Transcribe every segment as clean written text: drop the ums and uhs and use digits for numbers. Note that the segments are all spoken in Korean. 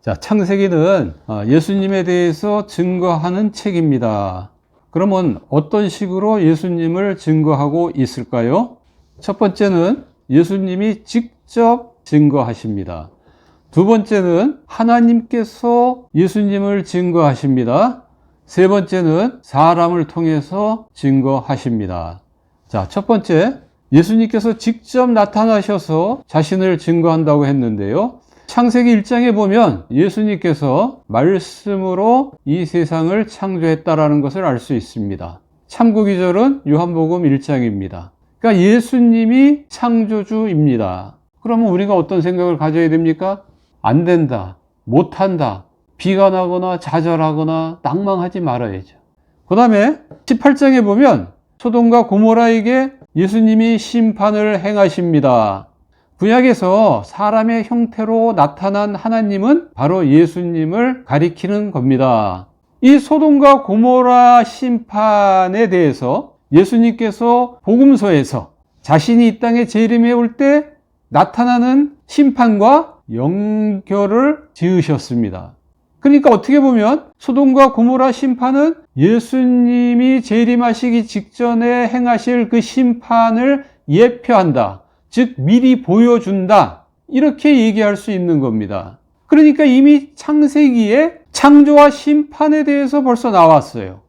자, 창세기는 예수님에 대해서 증거하는 책입니다. 그러면 어떤 식으로 예수님을 증거하고 있을까요? 첫 번째는 예수님이 직접 증거하십니다. 두 번째는 하나님께서 예수님을 증거하십니다. 세 번째는 사람을 통해서 증거하십니다. 자, 첫 번째, 예수님께서 직접 나타나셔서 자신을 증거한다고 했는데요. 창세기 1장에 보면 예수님께서 말씀으로 이 세상을 창조했다라는 것을 알 수 있습니다. 참고 기절은 요한복음 1장입니다. 그러니까 예수님이 창조주입니다. 그러면 우리가 어떤 생각을 가져야 됩니까? 안 된다, 못한다, 비관하거나 좌절하거나 낭망하지 말아야죠. 그 다음에 18장에 보면 소돔과 고모라에게 예수님이 심판을 행하십니다. 구약에서 사람의 형태로 나타난 하나님은 바로 예수님을 가리키는 겁니다. 이 소돔과 고모라 심판에 대해서 예수님께서 복음서에서 자신이 이 땅에 재림해 올 때 나타나는 심판과 연결을 지으셨습니다. 그러니까 어떻게 보면 소돔과 고모라 심판은 예수님이 재림하시기 직전에 행하실 그 심판을 예표한다. 즉 미리 보여준다. 이렇게 얘기할 수 있는 겁니다. 그러니까 이미 창세기에 창조와 심판에 대해서 벌써 나왔어요.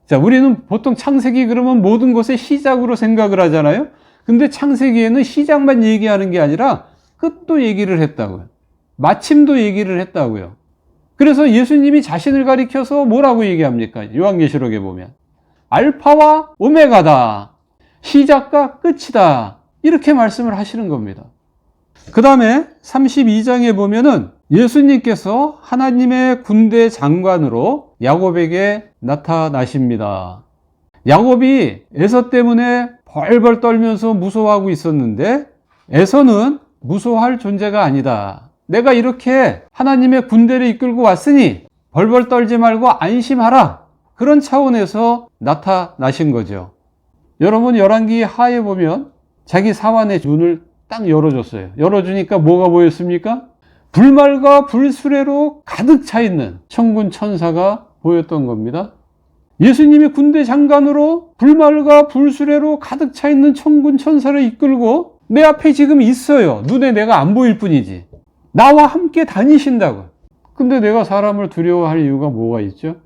자, 우리는 보통 창세기 그러면 모든 것의 시작으로 생각을 하잖아요. 근데 창세기에는 시작만 얘기하는 게 아니라 끝도 얘기를 했다고요. 마침도 얘기를 했다고요. 그래서 예수님이 자신을 가리켜서 뭐라고 얘기합니까? 요한계시록에 보면 알파와 오메가다. 시작과 끝이다. 이렇게 말씀을 하시는 겁니다. 그 다음에 32장에 보면은 예수님께서 하나님의 군대 장관으로 야곱에게 나타나십니다. 야곱이 에서 때문에 벌벌 떨면서 무서워하고 있었는데 에서는 무서워할 존재가 아니다. 내가 이렇게 하나님의 군대를 이끌고 왔으니 벌벌 떨지 말고 안심하라. 그런 차원에서 나타나신 거죠. 여러분 열왕기 하에 보면 자기 사환의 눈을 딱 열어줬어요. 열어주니까 뭐가 보였습니까? 불말과 불수레로 가득 차 있는 천군 천사가 보였던 겁니다. 예수님이 군대 장관으로 불말과 불수레로 가득 차 있는 천군 천사를 이끌고 내 앞에 지금 있어요. 눈에 내가 안 보일 뿐이지. 나와 함께 다니신다고. 근데 내가 사람을 두려워할 이유가 뭐가 있죠?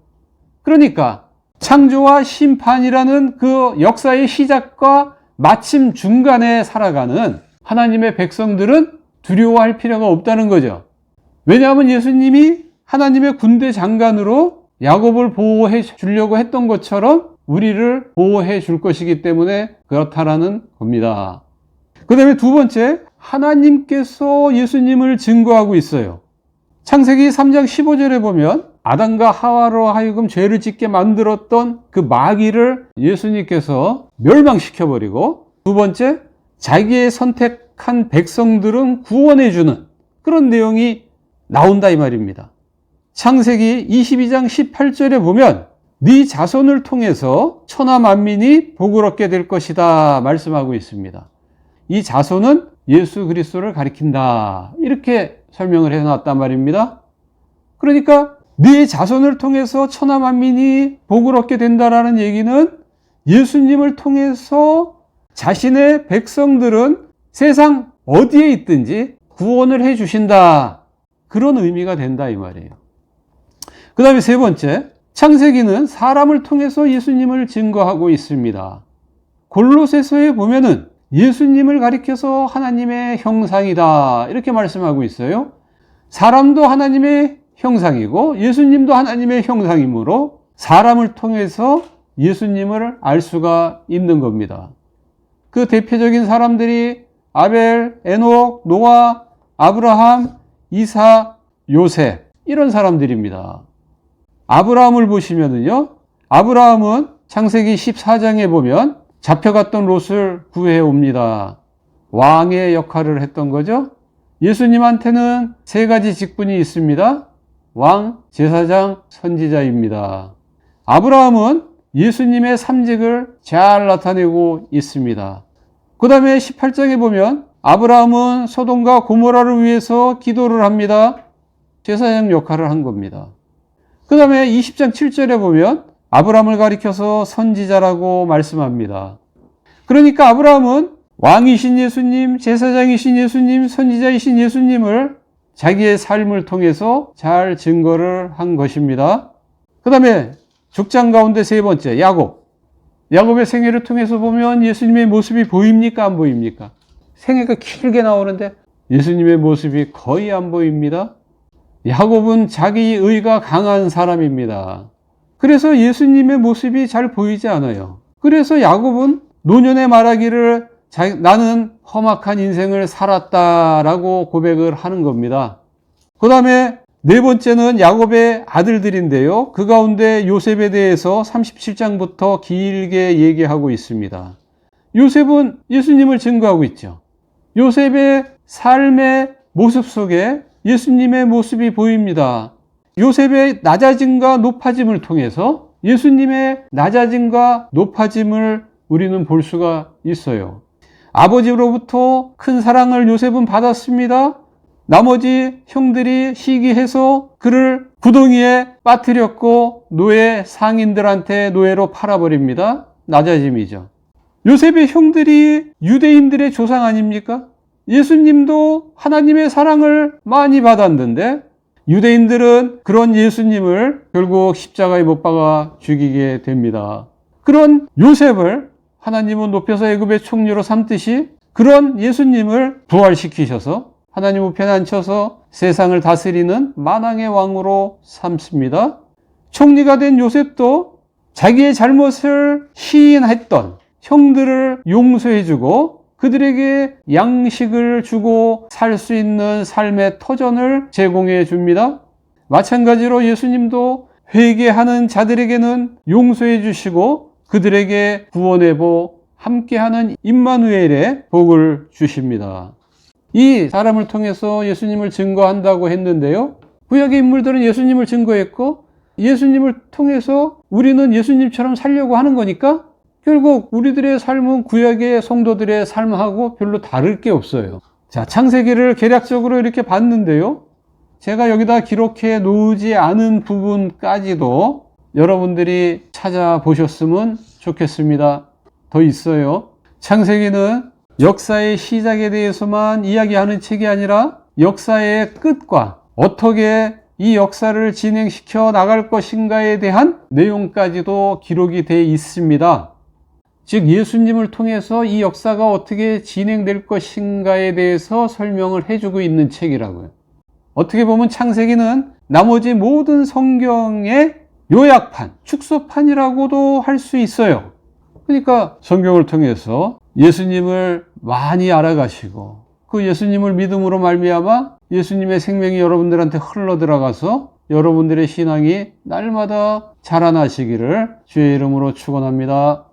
그러니까 창조와 심판이라는 그 역사의 시작과 마침 중간에 살아가는 하나님의 백성들은 두려워할 필요가 없다는 거죠. 왜냐하면 예수님이 하나님의 군대 장관으로 야곱을 보호해 주려고 했던 것처럼 우리를 보호해 줄 것이기 때문에 그렇다라는 겁니다. 그 다음에 두 번째, 하나님께서 예수님을 증거하고 있어요. 창세기 3장 15절에 보면 아담과 하와로 하여금 죄를 짓게 만들었던 그 마귀를 예수님께서 멸망시켜버리고, 두 번째, 자기의 선택한 백성들은 구원해주는 그런 내용이 나온다 이 말입니다. 창세기 22장 18절에 보면 네 자손을 통해서 천하 만민이 복을 얻게 될 것이다 말씀하고 있습니다. 이 자손은 예수 그리스도를 가리킨다 이렇게 설명을 해놨단 말입니다. 그러니까 네 자손을 통해서 천하 만민이 복을 얻게 된다라는 얘기는 예수님을 통해서 자신의 백성들은 세상 어디에 있든지 구원을 해 주신다. 그런 의미가 된다 이 말이에요. 그 다음에 세 번째, 창세기는 사람을 통해서 예수님을 증거하고 있습니다. 골로새서에 보면은 예수님을 가리켜서 하나님의 형상이다 이렇게 말씀하고 있어요. 사람도 하나님의 형상이고 예수님도 하나님의 형상이므로 사람을 통해서 예수님을 알 수가 있는 겁니다. 그 대표적인 사람들이 아벨, 에녹, 노아, 아브라함, 이삭, 요셉 이런 사람들입니다. 아브라함을 보시면은요, 아브라함은 창세기 14장에 보면 잡혀갔던 롯을 구해 옵니다. 왕의 역할을 했던 거죠. 예수님한테는 세 가지 직분이 있습니다. 왕, 제사장, 선지자입니다. 아브라함은 예수님의 삼직을 잘 나타내고 있습니다. 그 다음에 18장에 보면 아브라함은 소돔과 고모라를 위해서 기도를 합니다. 제사장 역할을 한 겁니다. 그 다음에 20장 7절에 보면 아브라함을 가리켜서 선지자라고 말씀합니다. 그러니까 아브라함은 왕이신 예수님, 제사장이신 예수님, 선지자이신 예수님을 자기의 삶을 통해서 잘 증거를 한 것입니다. 그 다음에 족장 가운데 세 번째, 야곱의 생애를 통해서 보면 예수님의 모습이 보입니까? 안 보입니까? 생애가 길게 나오는데 예수님의 모습이 거의 안 보입니다. 야곱은 자기 의가 강한 사람입니다. 그래서 예수님의 모습이 잘 보이지 않아요. 그래서 야곱은 노년에 말하기를 나는 험악한 인생을 살았다라고 고백을 하는 겁니다. 그 다음에 네 번째는 야곱의 아들들인데요. 그 가운데 요셉에 대해서 37장부터 길게 얘기하고 있습니다. 요셉은 예수님을 증거하고 있죠. 요셉의 삶의 모습 속에 예수님의 모습이 보입니다. 요셉의 낮아짐과 높아짐을 통해서 예수님의 낮아짐과 높아짐을 우리는 볼 수가 있어요. 아버지로부터 큰 사랑을 요셉은 받았습니다. 나머지 형들이 시기해서 그를 구덩이에 빠뜨렸고 노예 상인들한테 노예로 팔아버립니다. 낮아짐이죠. 요셉의 형들이 유대인들의 조상 아닙니까? 예수님도 하나님의 사랑을 많이 받았는데 유대인들은 그런 예수님을 결국 십자가에 못 박아 죽이게 됩니다. 그런 요셉을 하나님은 높여서 애굽의 총리로 삼듯이 그런 예수님을 부활시키셔서 하나님 우편에 앉혀서 세상을 다스리는 만왕의 왕으로 삼습니다. 총리가 된 요셉도 자기의 잘못을 시인했던 형들을 용서해주고 그들에게 양식을 주고 살 수 있는 삶의 터전을 제공해 줍니다. 마찬가지로 예수님도 회개하는 자들에게는 용서해 주시고 그들에게 구원의 복, 함께하는 임마누엘의 복을 주십니다. 이 사람을 통해서 예수님을 증거한다고 했는데요. 구약의 인물들은 예수님을 증거했고 예수님을 통해서 우리는 예수님처럼 살려고 하는 거니까 결국 우리들의 삶은 구약의 성도들의 삶하고 별로 다를 게 없어요. 자, 창세기를 개략적으로 이렇게 봤는데요. 제가 여기다 기록해 놓지 않은 부분까지도 여러분들이 찾아보셨으면 좋겠습니다. 더 있어요. 창세기는 역사의 시작에 대해서만 이야기하는 책이 아니라 역사의 끝과 어떻게 이 역사를 진행시켜 나갈 것인가에 대한 내용까지도 기록이 되어 있습니다. 즉 예수님을 통해서 이 역사가 어떻게 진행될 것인가에 대해서 설명을 해주고 있는 책이라고요. 어떻게 보면 창세기는 나머지 모든 성경의 요약판, 축소판이라고도 할 수 있어요. 그러니까 성경을 통해서 예수님을 많이 알아가시고 그 예수님을 믿음으로 말미암아 예수님의 생명이 여러분들한테 흘러 들어가서 여러분들의 신앙이 날마다 자라나시기를 주의 이름으로 축원합니다.